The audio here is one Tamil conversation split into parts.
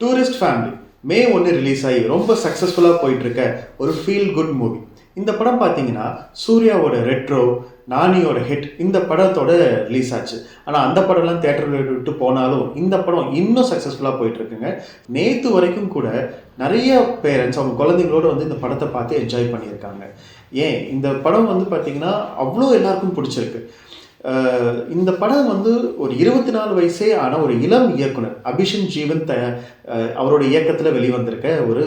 டூரிஸ்ட் ஃபேமிலி மே 1 ரிலீஸ் ஆகி ரொம்ப சக்ஸஸ்ஃபுல்லாக போயிட்டு இருக்க ஒரு ஃபீல் குட் மூவி. இந்த படம் பார்த்தீங்கன்னா சூர்யாவோட ரெட்ரோ, நானியோட ஹிட் இந்த படத்தோட ரிலீஸ் ஆச்சு. ஆனால் அந்த படம்லாம் தேட்டரில் விட்டு போனாலும் இந்த படம் இன்னும் சக்ஸஸ்ஃபுல்லாக போயிட்டு இருக்குங்க. நேற்று வரைக்கும் கூட நிறைய பேரண்ட்ஸ் அவங்க குழந்தைங்களோட வந்து இந்த படத்தை பார்த்து என்ஜாய் பண்ணியிருக்காங்க. ஏன் இந்த படம் வந்து பார்த்தீங்கன்னா அவ்வளோ எல்லாருக்கும் பிடிச்சிருக்கு. இந்த படம் வந்து ஒரு 24 வயசே ஆன ஒரு இளம் இயக்குனர் அபிஷன் ஜீவன் அவரோட இயக்கத்தில் வெளிவந்திருக்க ஒரு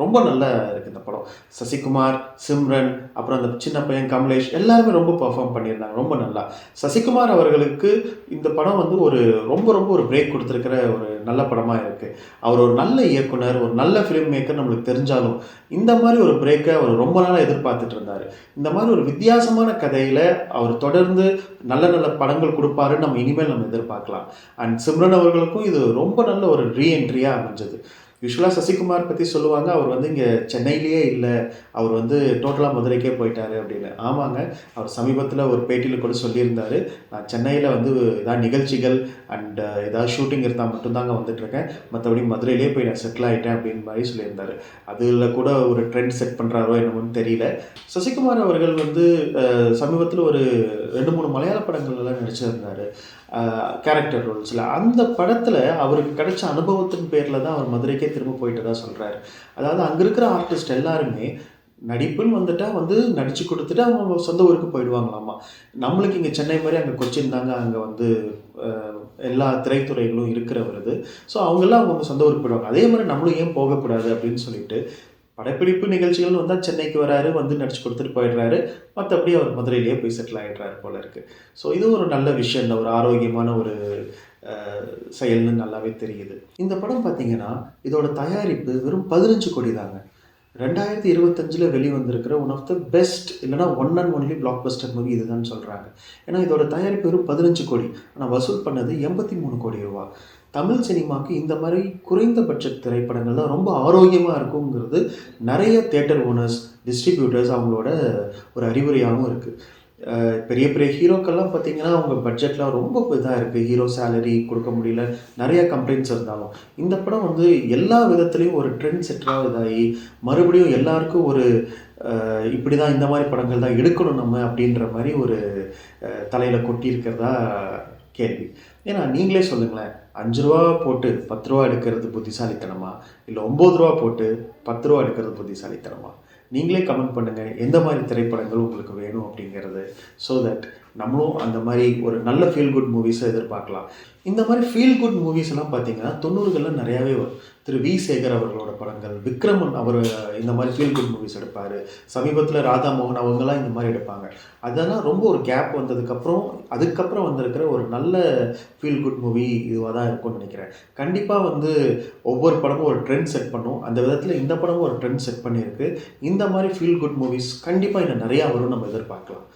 ரொம்ப நல்லா இருக்குது இந்த படம். சசிகுமார், சிம்ரன், அப்புறம் அந்த சின்ன பையன் கமலேஷ் எல்லாருமே ரொம்ப பெர்ஃபார்ம் பண்ணியிருந்தாங்க ரொம்ப நல்லா. சசிகுமார் அவர்களுக்கு இந்த படம் வந்து ஒரு ரொம்ப ரொம்ப ஒரு பிரேக் கொடுத்துருக்கிற ஒரு நல்ல படமாக இருக்குது. அவர் ஒரு நல்ல இயக்குனர், ஒரு நல்ல ஃபிலிம் மேக்கர் நம்மளுக்கு தெரிஞ்சாலும் இந்த மாதிரி ஒரு பிரேக்கை அவர் ரொம்ப நாளாக எதிர்பார்த்துட்டு இருந்தார். இந்த மாதிரி ஒரு வித்தியாசமான கதையில் அவர் தொடர்ந்து நல்ல நல்ல படங்கள் கொடுப்பாருன்னு நம்ம இனிமேல் நம்ம எதிர்பார்க்கலாம். அண்ட் சிம்ரன் அவர்களுக்கும் இது ரொம்ப நல்ல ஒரு ரீஎன்ட்ரியாக அமைஞ்சது. யூஸ்வலாக சசிகுமார் பற்றி சொல்லுவாங்க, அவர் வந்து இங்கே சென்னையிலேயே இல்லை, அவர் வந்து டோட்டலாக மதுரைக்கே போயிட்டார் அப்படின்னு. ஆமாங்க, அவர் சமீபத்தில் ஒரு பேட்டியில் கூட சொல்லியிருந்தார், நான் சென்னையில் வந்து ஏதாவது நிகழ்ச்சிகள் அண்ட் ஏதாவது ஷூட்டிங் இருந்தால் மட்டும்தாங்க வந்துட்டுருக்கேன், மற்றபடி மதுரையிலே போய் நான் செட்டில் ஆகிட்டேன் அப்படின்னு மாதிரி சொல்லியிருந்தார். அதில் கூட ஒரு ட்ரெண்ட் செட் பண்ணுறாரோ என்னமோன்னு தெரியல. சசிகுமார் அவர்கள் வந்து சமீபத்தில் ஒரு 2-3 மலையாள படங்கள்லாம் நடிச்சிருந்தார் கேரக்டர் ரோல்ஸில். அந்த படத்தில் அவருக்கு கிடைச்ச அனுபவத்தின் பேரில் தான் அவர் மதுரைக்கே திரும்ப போயிட்டு தான் சொல்கிறாரு. அதாவது அங்கே இருக்கிற ஆர்டிஸ்ட் எல்லாருமே நடிப்புன்னு வந்துட்டால் வந்து நடித்து கொடுத்துட்டு அவங்க சொந்த ஊருக்கு போயிடுவாங்களாமா. நம்மளுக்கு இங்கே சென்னை மாதிரி அங்கே கொச்சின் தாங்க அங்கே வந்து எல்லா திரைத்துறைகளும் இருக்கிற வருது. ஸோ அவங்கெல்லாம் அவங்க சொந்த ஊருக்கு போயிடுவாங்க. அதே மாதிரி நம்மளும் ஏன் போகக்கூடாது அப்படின்னு சொல்லிட்டு படப்பிடிப்பு நிகழ்ச்சிகள் வந்தால் சென்னைக்கு வராரு, வந்து நடிச்சு கொடுத்துட்டு போயிடுறாரு, மற்றபடி அவர் மதுரையிலேயே போய் செட்டில் ஆகிடுறாரு போல இருக்குது. ஸோ இது ஒரு நல்ல விஷயம் தான், ஒரு ஆரோக்கியமான ஒரு செயல்னு நல்லாவே தெரியுது. இந்த படம் பார்த்திங்கன்னா இதோட தயாரிப்பு வெறும் 15 கோடி தாங்க. 2025 வெளிவந்திருக்கிற ஒன் ஆஃப் த பெஸ்ட் இல்லைனா one and only black Bastar movie இதுதான் சொல்கிறாங்க. ஏன்னா இதோட தயாரிப்பு வெறும் 15 கோடி, ஆனால் வசூல் பண்ணது 83 கோடி ரூபா. தமிழ் சினிமாவுக்கு இந்த மாதிரி குறைந்த பட்ஜெட் திரைப்படங்கள் தான் ரொம்ப ஆரோக்கியமாக இருக்குங்கிறது நிறைய தியேட்டர் ஓனர்ஸ், டிஸ்ட்ரிபியூட்டர்ஸ் அவங்களோட ஒரு அறிவுரையாகவும் இருக்குது. பெரிய பெரிய ஹீரோக்கெல்லாம் பார்த்திங்கன்னா அவங்க பட்ஜெட்லாம் ரொம்ப இதாக இருக்குது, ஹீரோ சேலரி கொடுக்க முடியல, நிறையா கம்ப்ளைண்ட்ஸ் இருந்தாலும் இந்த படம் வந்து எல்லா விதத்துலேயும் ஒரு ட்ரெண்ட் செட்டராக இதாகி மறுபடியும் எல்லாருக்கும் ஒரு இப்படி தான் இந்த மாதிரி படங்கள் தான் எடுக்கணும் நம்ம அப்படின்ற மாதிரி ஒரு தலையில் கொட்டியிருக்கிறதா கேள்வி. ஏன்னா நீங்களே சொல்லுங்களேன், 5 ரூபா போட்டு 10 ரூபா எடுக்கிறது புத்திசாலித்தனமா, இல்லை 9 ரூபா போட்டு 10 ரூபா எடுக்கிறது புத்திசாலித்தனமா? நீங்களே கமெண்ட் பண்ணுங்கள் எந்த மாதிரி திரைப்படங்கள் உங்களுக்கு வேணும் அப்படிங்கிறது. ஸோ தட் நம்மளும் அந்த மாதிரி ஒரு நல்ல ஃபீல் குட் மூவிஸை எதிர்பார்க்கலாம். இந்த மாதிரி ஃபீல் குட் மூவிஸ் எல்லாம் பார்த்தீங்கன்னா 90களில் நிறையாவே வரும். திரு வி சேகர் அவர்களோட படங்கள், விக்ரமன் அவர் இந்த மாதிரி ஃபீல் குட் மூவிஸ் எடுப்பார். சமீபத்தில் ராதா மோகன் அவங்கெல்லாம் இந்த மாதிரி எடுப்பாங்க. அதெல்லாம் ரொம்ப ஒரு கேப் வந்ததுக்கப்புறம் அதுக்கப்புறம் வந்திருக்கிற ஒரு நல்ல ஃபீல் குட் மூவி இதுவாக தான் இருக்கும்னு நினைக்கிறேன். கண்டிப்பாக வந்து ஒவ்வொரு படமும் ஒரு ட்ரெண்ட் செட் பண்ணும். அந்த விதத்தில் இந்த படமும் ஒரு ட்ரெண்ட் செட் பண்ணியிருக்கு. இந்த மாதிரி ஃபீல் குட் மூவிஸ் கண்டிப்பாக இன்னும் நிறையா வரும், நம்ம எதிர்பார்க்கலாம்.